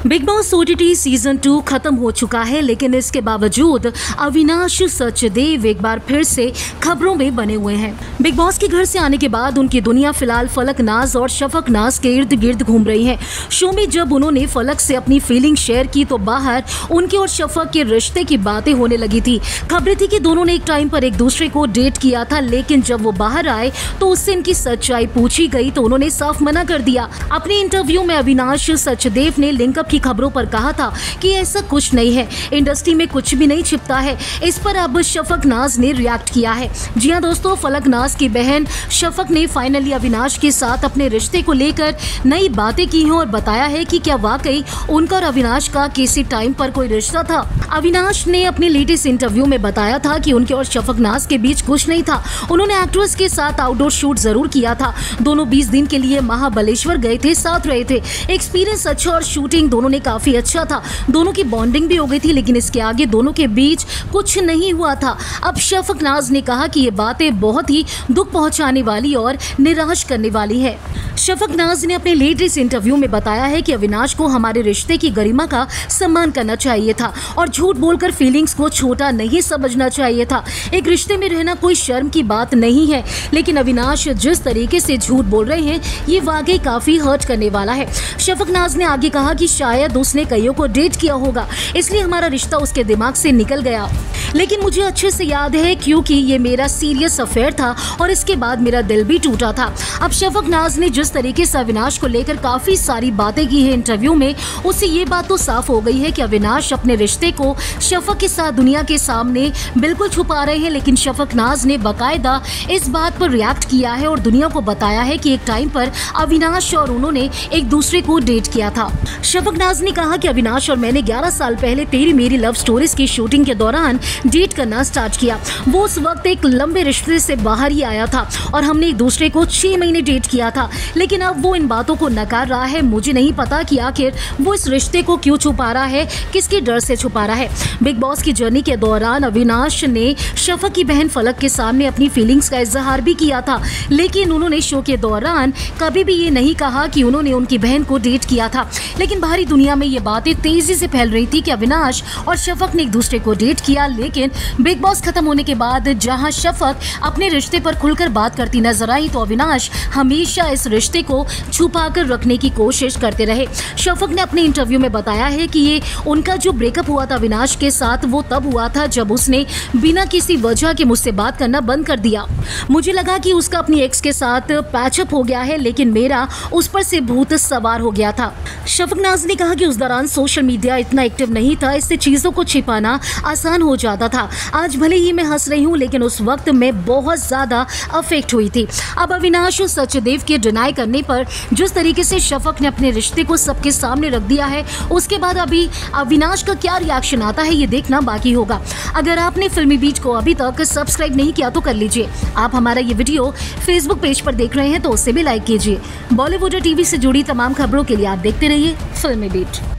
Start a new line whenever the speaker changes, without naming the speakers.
Big boss OTT season 2 खत्म हो चुका है, लेकिन इसके बावजूद अविनाश सचदेव एक बार फिर से खबरों में बने हुए हैं। बिग बॉस के घर से आने के बाद उनकी दुनिया फिलहाल फलक नाज और शफक नाज के इर्द गिर्द घूम रही है। शो में जब उन्होंने फलक से अपनी फीलिंग शेयर की तो बाहर उनके और शफक के रिश्ते की बातें होने लगी थी। खबरें थी कि दोनों ने एक टाइम पर एक दूसरे को डेट किया था, लेकिन जब वो बाहर आए तो उससे इनकी सच्चाई पूछी गई तो उन्होंने साफ मना कर दिया। अपने इंटरव्यू में अविनाश सचदेव ने लिंकअप की खबरों पर कहा था कि ऐसा कुछ नहीं है, इंडस्ट्री में कुछ भी नहीं छिपता है। इस पर अब शफक नाज ने रिएक्ट किया है। जी हां दोस्तों, फलक नाज की बहन शफक ने फाइनली अविनाश के साथ अपने रिश्ते को लेकर नई बातें की हैं और बताया है कि क्या वाकई उनका और अविनाश का किसी टाइम पर कोई रिश्ता था। अविनाश ने अपने लेटेस्ट इंटरव्यू में बताया था कि उनके और शफक नाज के बीच कुछ नहीं था। उन्होंने एक्ट्रेस के साथ आउटडोर शूट जरूर किया था। दोनों 20 दिन के लिए महाबलेश्वर गए थे, साथ रहे थे। एक्सपीरियंस अच्छा और शूटिंग दोनों ने काफी अच्छा था। दोनों की बॉन्डिंग भी हो गई थी, लेकिन इसके आगे दोनों के बीच कुछ नहीं हुआ था। अब शफक नाज ने कहा कि ये बातें बहुत ही दुख पहुंचाने वाली और निराश करने वाली है। शफक नाज ने अपने लेटेस्ट इंटरव्यू में बताया है कि अविनाश को हमारे रिश्ते की गरिमा का सम्मान करना चाहिए था और झूठ बोलकर फीलिंग्स को छोटा नहीं समझना चाहिए था। एक रिश्ते में रहना कोई शर्म की बात नहीं है, लेकिन अविनाश जिस तरीके से झूठ बोल रहे हैं ये वाकई काफी हर्ट करने वाला है। शफक नाज ने आगे कहा कि शायद उसने कईयों को डेट किया होगा, इसलिए हमारा रिश्ता उसके दिमाग से निकल गया, लेकिन मुझे अच्छे से याद है क्योंकि ये मेरा सीरियस अफेयर था और इसके बाद मेरा दिल भी टूटा था। अब शफक नाज ने जिस तरीके से अविनाश को लेकर काफी सारी बातें की है इंटरव्यू में, उससे ये बात तो साफ हो गई है कि अविनाश अपने रिश्ते को शफक के साथ दुनिया के सामने बिल्कुल छुपा रहे हैं। लेकिन शफक नाज ने बाकायदा इस बात पर रिएक्ट किया है और दुनिया को बताया है कि एक टाइम पर अविनाश और उन्होंने एक दूसरे को डेट किया था। शफक नाज ने कहा कि अविनाश और मैंने 11 साल पहले तेरी मेरी लव स्टोरीज की शूटिंग के दौरान डेट करना स्टार्ट किया। वो उस वक्त एक लंबे रिश्ते से बाहर ही आया था और हमने एक दूसरे को 6 महीने डेट किया था, लेकिन अब वो इन बातों को नकार रहा है। मुझे नहीं पता कि आखिर वो इस रिश्ते को क्यों छुपा रहा है, किसके डर से छुपा रहा है। बिग बॉस की जर्नी के दौरान अविनाश ने शफक की बहन फलक के सामने अपनी फीलिंग्स का इजहार भी किया था, लेकिन उन्होंने शो के दौरान कभी भी ये नहीं कहा कि उन्होंने उनकी बहन को डेट किया था। लेकिन बाहरी दुनिया में ये बातें तेजी से फैल रही थी कि अविनाश और शफक ने एक दूसरे को डेट किया। लेकिन बिग बॉस खत्म होने के बाद जहां शफक अपने रिश्ते पर खुलकर बात करती नजर आई तो अविनाश हमेशा इस रिश्ते को छुपाकर रखने की कोशिश करते रहे। शफक ने अपने इंटरव्यू में बताया है कि ये उनका जो ब्रेकअप हुआ था अविनाश के साथ वो तब हुआ था जब उसने बिना किसी वजह के मुझसे बात करना बंद कर दिया। मुझे लगा कि उसका अपनी एक्स के साथ पैचअप हो गया है, लेकिन मेरा उस पर से भूत सवार हो गया था। शफक नाज ने कहा कि उस दौरान सोशल मीडिया इतना एक्टिव नहीं था, इससे चीजों को छिपाना आसान हो जाता था। आज भले ही मैं हंस रही हूँ, लेकिन उस वक्त मैं बहुत ज्यादा अफेक्ट हुई थी। अब अविनाश और सचदेव के डिनाई करने पर जिस तरीके से शफक ने अपने रिश्ते को सबके सामने रख दिया है, उसके बाद अभी अविनाश का क्या रिएक्शन आता है ये देखना बाकी होगा। अगर आपने फिल्मी बीट को अभी तक सब्सक्राइब नहीं किया तो कर लीजिए। आप हमारा ये वीडियो फेसबुक पेज पर देख रहे हैं तो उसे भी लाइक कीजिए। बॉलीवुड और टीवी से जुड़ी तमाम खबरों के लिए आप देखते रहिए फिल्मी बीट।